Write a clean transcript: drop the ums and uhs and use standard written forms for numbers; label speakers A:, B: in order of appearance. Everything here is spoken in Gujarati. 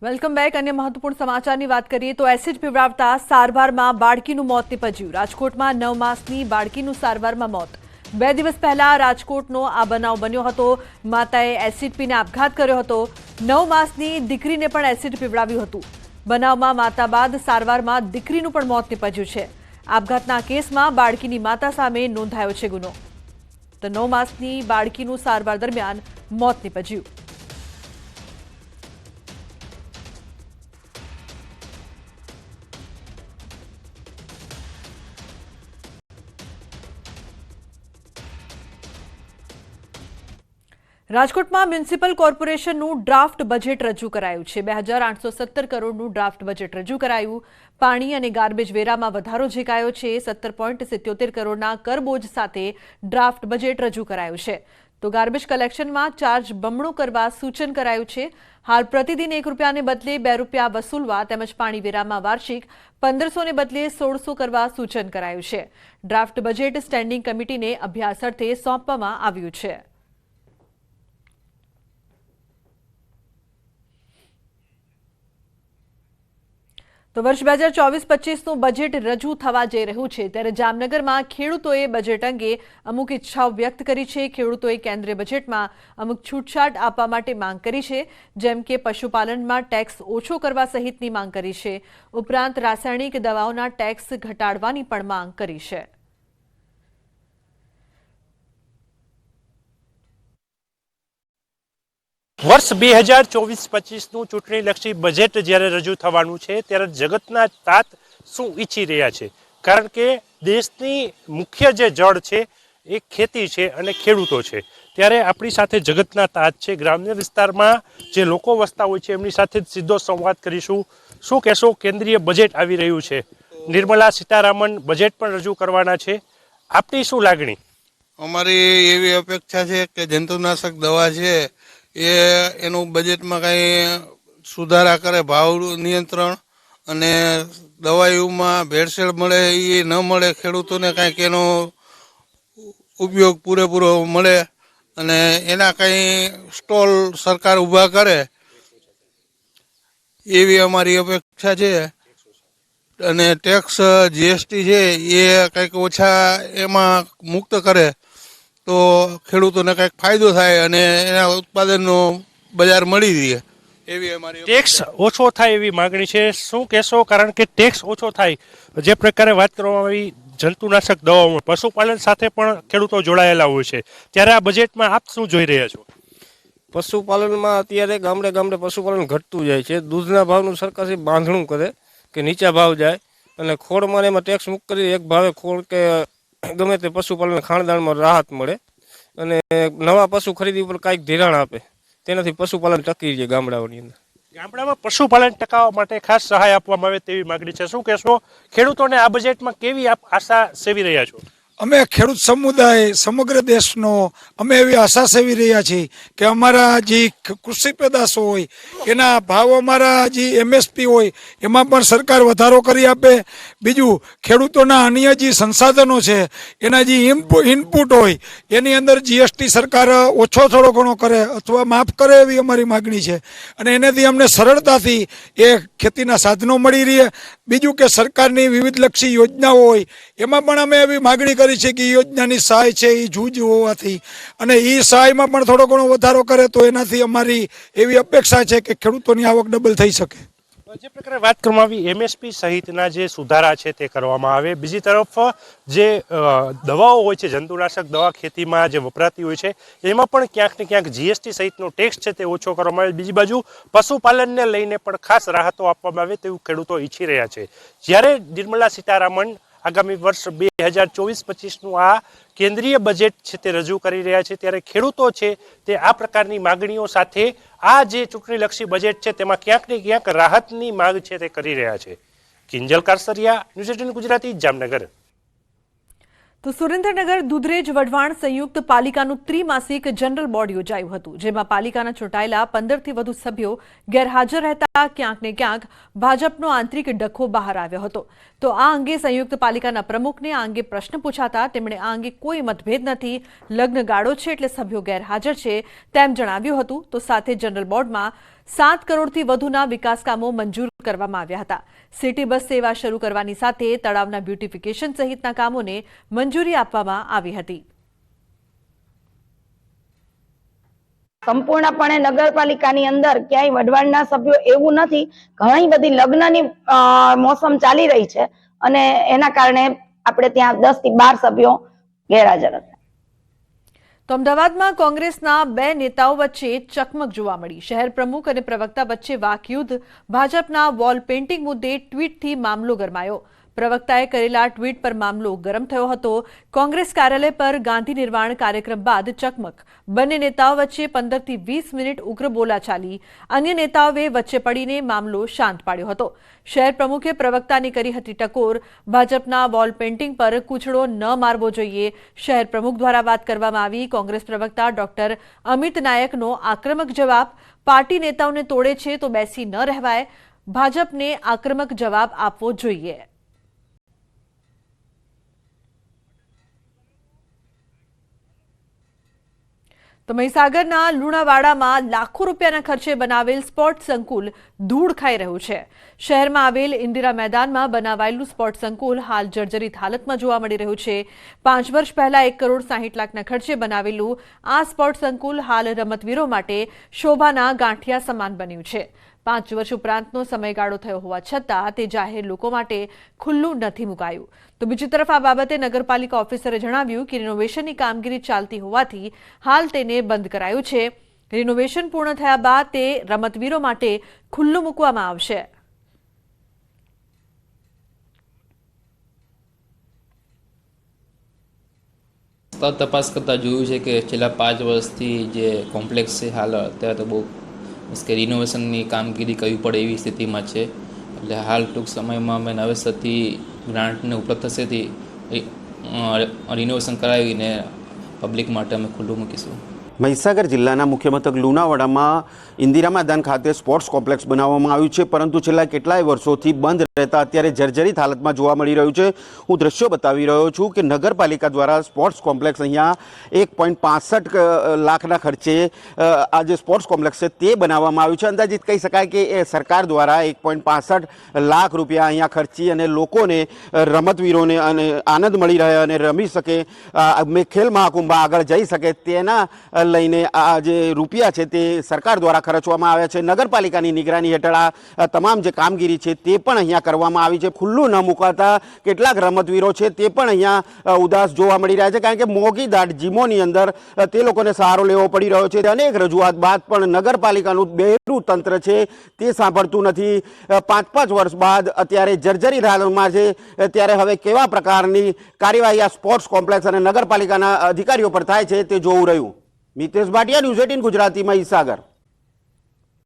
A: Welcome back. અન્ય મહત્વપૂર્ણ સમાચારની વાત કરીએ તો એસિડ પીવડાવતા સારવારમાં બાળકીનું મોત નીપજ્યું। રાજકોટમાં 9 માસની બાળકીનું સારવારમાં મોત। 2 દિવસ પહેલા રાજકોટનો આ બનાવ બન્યો હતો। માતાએ એસિડ પીને આપઘાત કર્યો હતો। 9 માસની દીકરીને પણ એસિડ પીવડાવ્યું હતું। બનાવમાં માતા બાદ સારવારમાં દીકરીનું પણ મોત નીપજ્યું છે। આપઘાતના કેસમાં બાળકીની માતા સામે નોંધાયો છે ગુનો। તો 9 માસની બાળકીનું સારવાર દરમિયાન મોત નીપજ્યું। રાજકોટમાં મ્યુનિસિપલ કોર્પોરેશનનું ડ્રાફ્ટ બજેટ રજૂ કરાયું છે। 2817 કરોડનું ડ્રાફ્ટ બજેટ રજૂ કરાયું। પાણી અને ગાર્બેજ વેરામાં વધારો ઝીકાયો છે। 17.77 કરોડના કરબોજ સાથે ડ્રાફ્ટ બજેટ રજૂ કરાયું છે। તો ગાર્બેજ કલેક્શનમાં ચાર્જ બમણો કરવા સૂચન કરાયું છે। હાલ પ્રતિદિન ₹1 ને બદલે ₹2 વસૂલવા તેમજ પાણી વેરામાં વાર્ષિક 1500 ને બદલે 1600 કરવા સૂચન કરાયું છે। ડ્રાફ્ટ બજેટ સ્ટેન્ડિંગ કમિટીને અભ્યાસ અર્થે સોંપવામાં આવ્યું છે। તો વર્ષ 2024-25નું બજેટ રજૂ થવા જઈ રહ્યું છે ત્યારે જામનગરમાં ખેડૂતોએ બજેટ અંગે અમુક ઈચ્છાઓ વ્યક્ત કરી છે। ખેડૂતોએ કેન્દ્રીય બજેટમાં અમુક છૂટછાટ આપવા માટે માંગ કરી છે, જેમ કે પશુપાલનમાં ટેક્સ ઓછો કરવા સહિતની માંગ કરી છે। ઉપરાંત રાસાયણિક દવાઓના ટેક્સ ઘટાડવાની પણ માંગ કરી છે।
B: વર્ષ 2024-25નું ચૂંટણીલક્ષી બજેટ જ્યારે રજૂ થવાનું છે ત્યારે જગતના તાત શું ઈચ્છી રહ્યા છે? કારણ કે દેશની મુખ્ય જે જડ છે એ ખેતી છે અને ખેડૂતો છે। ત્યારે આપણી સાથે જગતના તાત છે। ગ્રામ્ય વિસ્તારમાં જે લોકો વસતા હોય છે એમની સાથે જ સીધો સંવાદ કરીશું। શું કહેશો? કેન્દ્રીય બજેટ આવી રહ્યું છે, નિર્મલા સીતારામન બજેટ પણ રજૂ કરવાના છે, આપની શું લાગણી?
C: અમારી એવી અપેક્ષા છે કે જંતુનાશક દવા છે એનું બજેટમાં કંઈ સુધારા કરે, ભાવ નિયંત્રણ અને દવાઈઓમાં ભેળસેળ મળે એ ન મળે, ખેડૂતોને કાંઈક એનો ઉપયોગ પૂરેપૂરો મળે અને એના કંઈ સ્ટોલ સરકાર ઊભા કરે એવી અમારી અપેક્ષા છે। અને ટેક્સ જીએસટી છે એ કંઈક ઓછા એમાં મુક્ત કરે તો ખેડૂતોને કંઈક ફાયદો થાય અને એના ઉત્પાદનનો બજાર મળી રહે એવી અમારી
B: ટેક્સ ઓછો થાય એવી માગણી છે। શું કહેશો? કારણ કે ટેક્સ ઓછો થાય, જે પ્રકારે વાત કરવામાં આવી જંતુનાશક દવાઓમાં, પશુપાલન સાથે પણ ખેડૂતો જોડાયેલા હોય છે, ત્યારે આ બજેટમાં આપ શું જોઈ રહ્યા છો?
D: પશુપાલનમાં અત્યારે ગામડે ગામડે પશુપાલન ઘટતું જાય છે। દૂધના ભાવનું સરકારશ્રી બાંધણું કરે કે નીચા ભાવ જાય અને ખોળમાં એમાં ટેક્સ મુક્ત કરી એક ભાવે ખોળ કે ગમે તે પશુપાલન ખાણદાણમાં રાહત મળે અને નવા પશુ ખરીદી ઉપર કાંઈક ધિરાણ આપે, તેનાથી પશુપાલન ટકી જાય ગામડાઓની અંદર।
B: ગામડામાં પશુપાલન ટકાવવા માટે ખાસ સહાય આપવામાં આવે તેવી માગણી છે। શું કહેશો? ખેડૂતોને આ બજેટમાં કેવી આપ આશા સેવી રહ્યા છો?
E: અમે ખેડૂત સમુદાય સમગ્ર દેશનો અમે એવી આશા સેવી રહ્યા છીએ કે અમારા જે કૃષિ પેદાશો હોય એના ભાવ, અમારા જે એમએસપી હોય એમાં પણ સરકાર વધારો કરી આપે। બીજું, ખેડૂતોના અન્ય જે સંસાધનો છે એના જે ઇનપુટ હોય એની અંદર જીએસટી સરકાર ઓછો થોડો ઘણો કરે અથવા માફ કરે એવી અમારી માગણી છે અને એનાથી અમને સરળતાથી એ ખેતીના સાધનો મળી રહે। બીજું કે સરકારની વિવિધલક્ષી યોજનાઓ હોય એમાં પણ અમે એવી માગણી કરી છે કે યોજનાની સહાય છે એ જૂજ હોવાથી અને એ સહાયમાં પણ થોડો ઘણો વધારો કરે તો એનાથી અમારી એવી અપેક્ષા છે કે ખેડૂતોની આવક ડબલ થઈ શકે।
B: જે પ્રકારે વાત કરવામાં આવી એમએસપી સહિતના જે સુધારા છે તે કરવામાં આવે। બીજી તરફ જે દવાઓ હોય છે, જંતુનાશક દવા ખેતીમાં જે વપરાતી હોય છે એમાં પણ ક્યાંક ને ક્યાંક જીએસટી સહિતનો ટેક્સ છે તે ઓછો કરવામાં આવે। બીજી બાજુ પશુપાલનને લઈને પણ ખાસ રાહતો આપવામાં આવે તેવું ખેડૂતો ઈચ્છી રહ્યા છે। જ્યારે નિર્મલા સીતારામન આગામી વર્ષ 2024-25નું આ કેન્દ્રીય બજેટ છે તે રજૂ કરી રહ્યા છે ત્યારે ખેડૂતો છે તે આ પ્રકારની માગણીઓ સાથે આ જે ચૂંટણીલક્ષી બજેટ છે તેમાં ક્યાંક ને ક્યાંક રાહતની માંગ છે તે કરી રહ્યા છે। કિંજલ કારસરિયા, ન્યૂઝ 18 ગુજરાતી, જામનગર।
A: તો સુરેન્દ્રનગર દુધરેજ વઢવાણ સંયુક્ત પાલિકાનું ત્રિમાસિક જનરલ બોર્ડ યોજાયું હતું, જેમાં પાલિકાના ચૂંટાયેલા 15થી વધુ સભ્યો ગેરહાજર રહેતા ક્યાંક ને ક્યાંક ભાજપનો આંતરિક ડખો બહાર આવ્યો હતો. તો આ અંગે સંયુક્ત પાલિકાના પ્રમુખને આ અંગે પ્રશ્ન પૂછાતા તેમણે આ અંગે કોઈ મતભેદ નથી, લગ્ન ગાળો છે એટલે સભ્યો ગેરહાજર છે તેમ જણાવ્યું હતું. તો સાથે જનરલ બોર્ડમાં 7 કરોડથી વધુના વિકાસ કામો મંજૂર કરવામાં આવ્યા હતા. સિટી બસ સેવા શરૂ કરવાની સાથે તળાવના બ્યુટિફિકેશન સહિતના કામોને મંજૂરી આપવામાં આવી હતી.
F: સંપૂર્ણપણે નગરપાલિકાની અંદર ક્યાંય વઢવાણના સભ્યો એવું નથી. ઘણી બધી લગ્નની મોસમ ચાલી રહી છે અને એના કારણે આપણે ત્યાં 10 થી 12 સભ્યો ગેરહાજર હતા.
A: તો અમદાવાદમાં કોંગ્રેસના 2 નેતાઓ વચ્ચે ચકમક જોવા મળી. શહેર પ્રમુખ અને પ્રવક્તા વચ્ચે વાકયુદ્ધ. ભાજપના વોલ પેઇન્ટિંગ મુદ્દે ટ્વીટથી મામલો ગરમાયો. પ્રવક્તાએ કરેલા ટ્વીટ પર મામલો ગરમ થયો હતો. કોંગ્રેસ કાર્યાલય પર ગાંધી નિર્વાણ કાર્યક્રમ બાદ ચકમક. બંને નેતાઓ વચ્ચે 15 થી 20 મિનિટ ઉગ્ર બોલાચાલી. અન્ય નેતાઓએ વચ્ચે પડીને મામલો શાંત પાડ્યો હતો. શહેર પ્રમુખે પ્રવક્તાની કરી હતી ટકોર. ભાજપના વોલ પેઇન્ટિંગ પર કૂચડો ન મારવો જોઈએ, શહેર પ્રમુખ દ્વારા વાત કરવામાં આવી. કોંગ્રેસ પ્રવક્તા ડોક્ટર અમિત નાયકનો આક્રમક જવાબ. પાર્ટી નેતાઓને તોડે છે તો બેસી ન રહેવાય, ભાજપને આક્રમક જવાબ આપવો જોઈએ. તો મહીસાગરના લુણાવાડામાં લાખો રૂપિયાના ખર્ચે બનાવેલ સ્પોર્ટ્સ સંકુલ ધૂળ ખાઈ રહ્યું છે. શહેરમાં આવેલ ઇન્દિરા મેદાનમાં બનાવાયેલું સ્પોર્ટ્સ સંકુલ હાલ જર્જરિત હાલતમાં જોવા મળી રહ્યું છે. 5 વર્ષ પહેલા 1 કરોડ 60 લાખના ખર્ચે બનાવેલું આ સ્પોર્ટ્સ સંકુલ હાલ રમતવીરો માટે શોભાના ગાંઠિયા સમાન બન્યું છે. 5 વર્ષ ઉપરાંતનો સમયગાળો થયો હોવા છતાં તે જાહેર લોકો માટે ખુલ્લું નથી મુકાયું. તો બીજી તરફ આ બાબતે નગરપાલિકા ઓફિસરે જણાવ્યું કે રિનોવેશનની કામગીરી ચાલતી હોવાથી હાલ તેને બંધ કરાયું છે. રિનોવેશન પૂર્ણ થયા બાદ તે રમતવીરો માટે ખુલ્લું મૂકવામાં આવશે.
G: તપાસ કરતાં જોયું છે કે છેલ્લા 5 વર્ષથી જે કોમ્પ્લેક્સ છે હાલ અત્યારે તો બહુ કે રિનોવેશનની કામગીરી કરવી પડે એવી સ્થિતિમાં છે. એટલે હાલ ટૂંક સમયમાં અમે નવેસરથી ગ્રાન્ટને ઉપલબ્ધ થશેથી રિનોવેશન કરાવીને પબ્લિક માટે અમે ખુલ્લું મૂકીશું.
H: મહીસાગર જિલ્લાના મુખ્ય મથક લુણાવાડામાં ઇન્દિરા મેદાન ખાતે સ્પોર્ટ્સ કોમ્પ્લેક્સ બનાવવામાં આવ્યું છે, પરંતુ છેલ્લા કેટલાય વર્ષોથી બંધ રહેતા અત્યારે જર્જરિત હાલતમાં જોવા મળી રહ્યું છે. હું દ્રશ્યો બતાવી રહ્યો છું કે નગરપાલિકા દ્વારા સ્પોર્ટ્સ કોમ્પ્લેક્સ અહીંયા 1.65 લાખના ખર્ચે આ જે સ્પોર્ટ્સ કોમ્પ્લેક્સ છે તે બનાવવામાં આવ્યું છે. અંદાજિત કહી શકાય કે એ સરકાર દ્વારા 1.65 લાખ રૂપિયા અહીંયા ખર્ચી અને લોકોને રમતવીરોને અને આનંદ મળી રહે અને રમી શકે, ખેલ મહાકુંભ આગળ જઈ શકે તેના લઈને આ જે રૂપિયા છે તે સરકાર દ્વારા ખર્ચવામાં આવ્યા છે. નગરપાલિકાની નિગરાની હેઠળ આ તમામ જે કામગીરી છે તે પણ અહીંયા કરવામાં આવી છે. ખુલ્લું ન મુકાતા કેટલાક રમતવીરો છે તે પણ અહીંયા ઉદાસ જોવા મળી રહ્યા છે, કારણ કે મોંઘીદાટ જીમોની અંદર તે લોકોને સહારો લેવો પડી રહ્યો છે. અનેક રજૂઆત બાદ પણ નગરપાલિકાનું બહેરું તંત્ર છે તે સાંભળતું નથી. 5-5 વર્ષ બાદ અત્યારે જર્જરિત હાલતમાં છે, ત્યારે હવે કેવા પ્રકારની કાર્યવાહી આ સ્પોર્ટ્સ કોમ્પ્લેક્સ અને નગરપાલિકાના અધિકારીઓ પર થાય છે તે જોવું રહ્યું. મિતેશ ભાટિયા, ન્યૂઝ 18 ગુજરાતી, મહીસાગર.